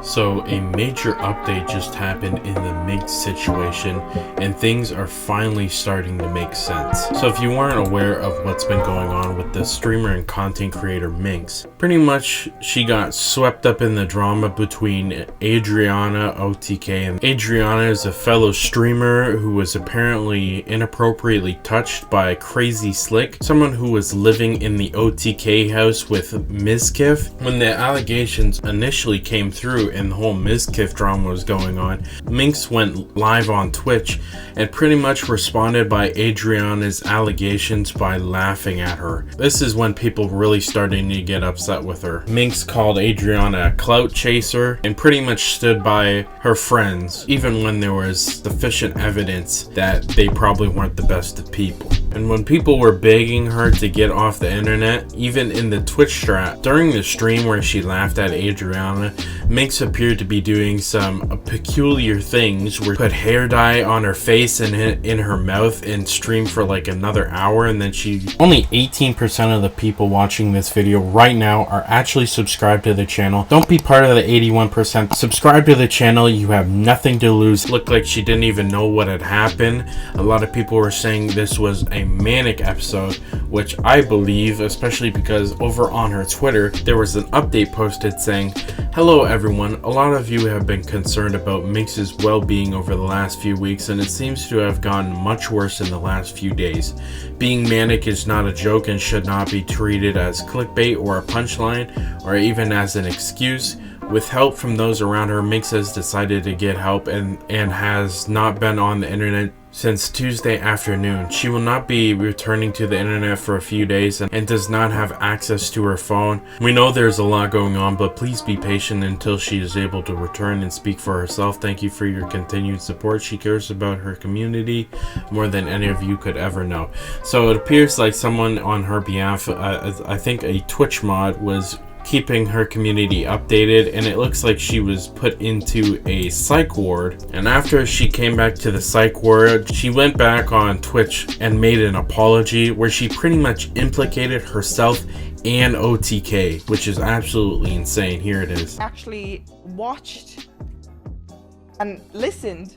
So a major update just happened in the Minx situation, and things are finally starting to make sense. So if you weren't aware of what's been going on with the streamer and content creator Minx, pretty much she got swept up in the drama between Adrianna, OTK, and Adrianna is a fellow streamer who was apparently inappropriately touched by Crazy Slick, someone who was living in the OTK house with Mizkif. When the allegations initially came through and the whole Mizkif drama was going on, Minx went live on Twitch and pretty much responded by Adrianna's allegations by laughing at her. This is when people really starting to get upset with her. Minx called Adrianna a clout chaser and pretty much stood by her friends, even when there was sufficient evidence that they probably weren't the best of people. And when people were begging her to get off the internet, even in the Twitch strat, during the stream where she laughed at Adrianna, Minx appeared to be doing some peculiar things where she put hair dye on her face and in her mouth and streamed for like another hour, and then only 18% of the people watching this video right now are actually subscribed to the channel. Don't be part of the 81%. Subscribe to the channel, you have nothing to lose. Looked like she didn't even know what had happened. A lot of people were saying this was a manic episode, which I believe, especially because over on her Twitter there was an update posted saying, "Hello everyone, a lot of you have been concerned about Minx's well-being over the last few weeks, and it seems to have gotten much worse in the last few days. Being manic is not a joke and should not be treated as clickbait or a punchline or even as an excuse. With help from those around her, Minx has decided to get help and has not been on the internet since Tuesday afternoon. She will not be returning to the internet for a few days and does not have access to her phone. We know there's a lot going on, but please be patient until she is able to return and speak for herself. Thank you for your continued support. She cares about her community more than any of you could ever know." So it appears like someone on her behalf, I think a Twitch mod, was keeping her community updated, and it looks like she was put into a psych ward. And after she came back to the psych ward, she went back on Twitch and made an apology where she pretty much implicated herself and OTK, which is absolutely insane. Here it is. Actually watched and listened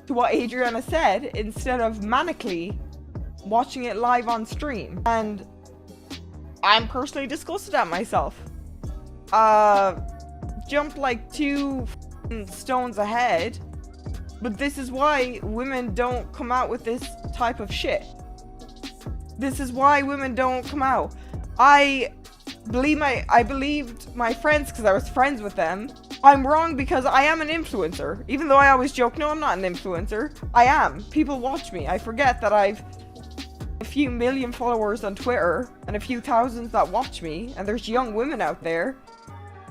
to what Adrianna said instead of manically watching it live on stream, and I'm personally disgusted at myself. Jumped like 2 stones ahead, but this is why women don't come out with this type of shit. This is why women don't come out. I believed my friends because I was friends with them. I'm wrong because I am an influencer. Even though I always joke, no, I'm not an influencer. I am. People watch me. I forget that I've a few million followers on Twitter and a few thousands that watch me, and there's young women out there,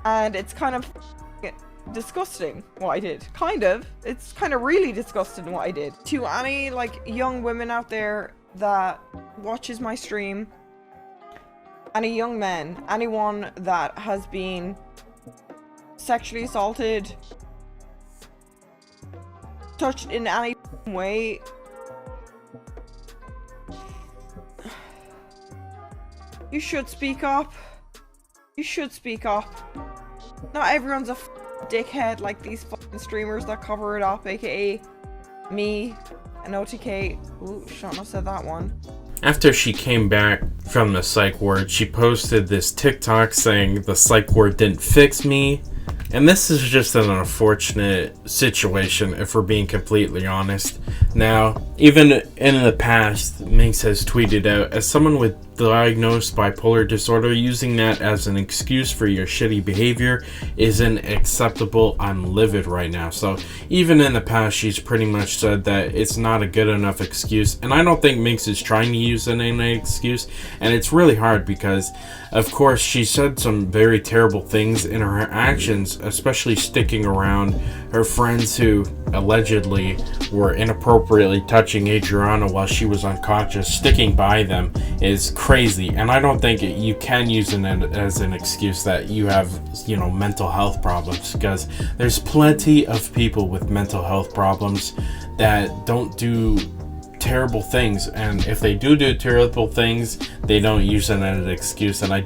and it's kind of disgusting what I did. It's kind of really disgusting what I did. To any like young women out there that watches my stream, any young men, anyone that has been sexually assaulted, touched in any way, you should speak up. You should speak up. Not everyone's a dickhead like these fucking streamers that cover it up, aka me and OTK. Ooh, shouldn't have said that one. After she came back from the psych ward, she posted this TikTok saying the psych ward didn't fix me. And this is just an unfortunate situation, if we're being completely honest. Now, even in the past, Minx has tweeted out, "As someone with diagnosed bipolar disorder, using that as an excuse for your shitty behavior isn't acceptable. I'm livid right now." So even in the past, she's pretty much said that it's not a good enough excuse. And I don't think Minx is trying to use it as an excuse. And it's really hard because, of course, she said some very terrible things in her actions, especially sticking around her friends who allegedly were inappropriately touching Adrianna while she was unconscious. Sticking by them is crazy, and I don't think you can use it as an excuse that you have, mental health problems, because there's plenty of people with mental health problems that don't do terrible things, and if they do terrible things, they don't use it as an excuse. And I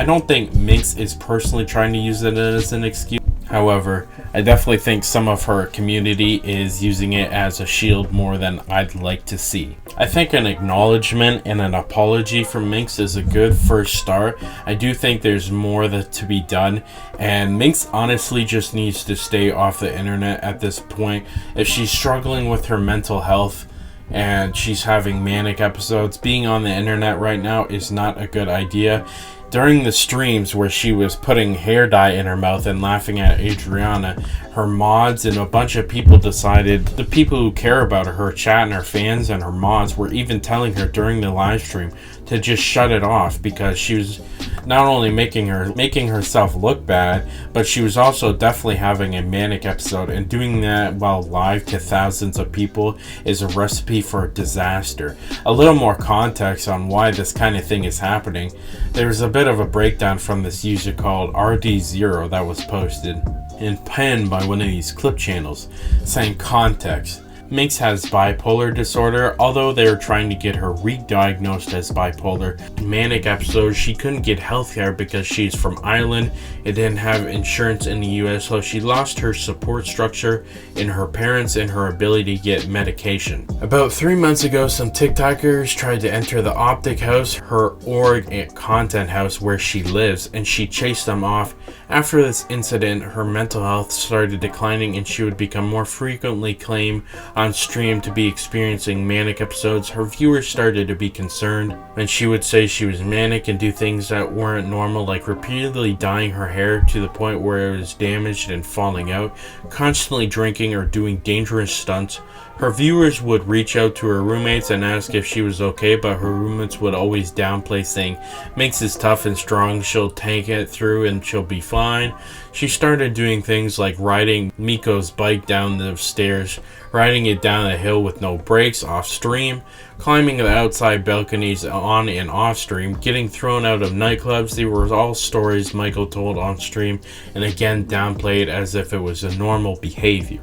don't think Minx is personally trying to use it as an excuse. However, I definitely think some of her community is using it as a shield more than I'd like to see. I think an acknowledgement and an apology from Minx is a good first start. I do think there's more to be done, and Minx honestly just needs to stay off the internet at this point. If she's struggling with her mental health and she's having manic episodes, being on the internet right now is not a good idea. During the streams where she was putting hair dye in her mouth and laughing at Adrianna, her mods and a bunch of people decided, the people who care about her chat and her fans and her mods were even telling her during the live stream to just shut it off, because she was not only making herself look bad, but she was also definitely having a manic episode, and doing that while live to thousands of people is a recipe for disaster. A little more context on why this kind of thing is happening. There's a bit of a breakdown from this user called RD0 that was posted and penned by one of these clip channels, saying context. Minx has bipolar disorder. Although they were trying to get her re-diagnosed as bipolar, manic episodes, she couldn't get healthcare because she's from Ireland and didn't have insurance in the US, so she lost her support structure in her parents and her ability to get medication. About 3 months ago, some TikTokers tried to enter the Optic House, her org and content house where she lives, and she chased them off. After this incident, her mental health started declining and she would become more frequently claim on stream to be experiencing manic episodes. Her viewers started to be concerned, and she would say she was manic and do things that weren't normal, like repeatedly dyeing her hair to the point where it was damaged and falling out, constantly drinking or doing dangerous stunts. Her viewers would reach out to her roommates and ask if she was okay, but her roommates would always downplay, saying Minx is tough and strong, she'll tank it through and she'll be fine. She started doing things like riding Miko's bike down the stairs, riding it down a hill with no brakes off stream, climbing the outside balconies on and off stream, getting thrown out of nightclubs. They were all stories Michael told on stream and again downplayed as if it was a normal behavior.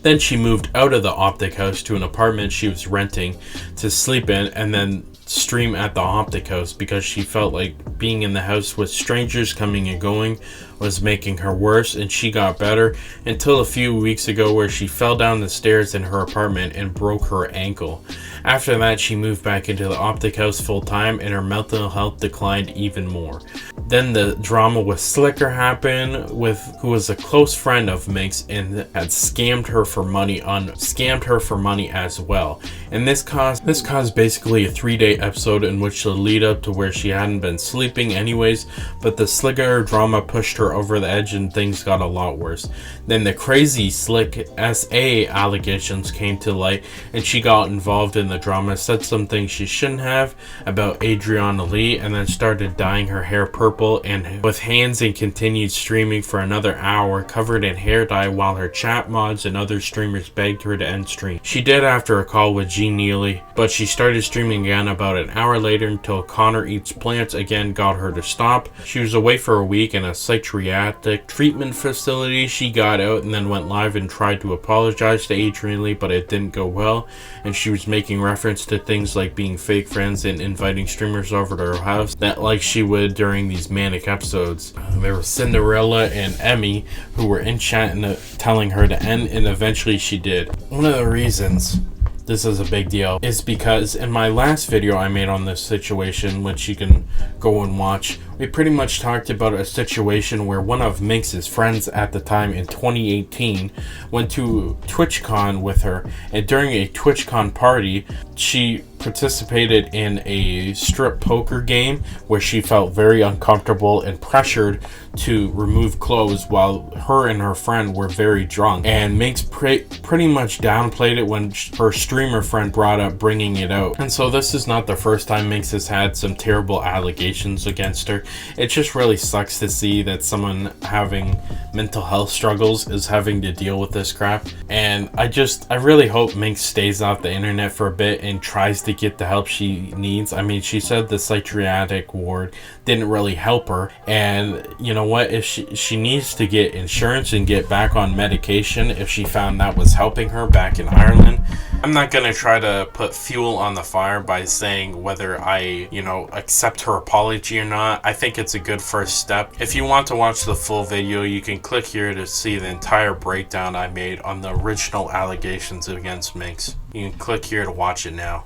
Then she moved out of the Optic House to an apartment she was renting to sleep in, and then stream at the Optic House because she felt like being in the house with strangers coming and going was making her worse, and she got better until a few weeks ago where she fell down the stairs in her apartment and broke her ankle. After that, she moved back into the Optic House full time and her mental health declined even more. Then the drama with Slicker happened, who was a close friend of Minx and had scammed her for money as well. And this caused basically a 3-day episode in which the lead up to where she hadn't been sleeping anyways, but the Slicker drama pushed her over the edge and things got a lot worse. Then the crazy Slick SA allegations came to light and she got involved in the drama, said some things she shouldn't have about Adrianna Lee, and then started dyeing her hair purple and with hands, and continued streaming for another hour covered in hair dye while her chat mods and other streamers begged her to end stream. She did after a call with G Neely, but she started streaming again about an hour later until Connor Eats Plants again got her to stop. She was away for a week in a psychiatric treatment facility. She got out and then went live and tried to apologize to Adrianna Lee, but it didn't go well, and she was making reference to things like being fake friends and inviting streamers over to her house, that like she would during these manic episodes. There was Cinderella and Emmy who were in chat and telling her to end, and eventually she did. One of the reasons this is a big deal is because in my last video I made on this situation, which you can go and watch, we pretty much talked about a situation where one of Minx's friends at the time in 2018 went to TwitchCon with her, and during a TwitchCon party she participated in a strip poker game where she felt very uncomfortable and pressured to remove clothes while her and her friend were very drunk, and Minx pretty much downplayed it when her streamer friend brought up bringing it out. And so this is not the first time Minx has had some terrible allegations against her. It just really sucks to see that someone having mental health struggles is having to deal with this crap, and I really hope Minx stays off the internet for a bit and tries to get the help she needs. I mean, she said the psychiatric ward didn't really help her, and you know what, if she needs to get insurance and get back on medication if she found that was helping her back in Ireland, I'm not gonna try to put fuel on the fire by saying whether I, accept her apology or not. I think it's a good first step. If you want to watch the full video, you can click here to see the entire breakdown I made on the original allegations against Minx. You can click here to watch it now.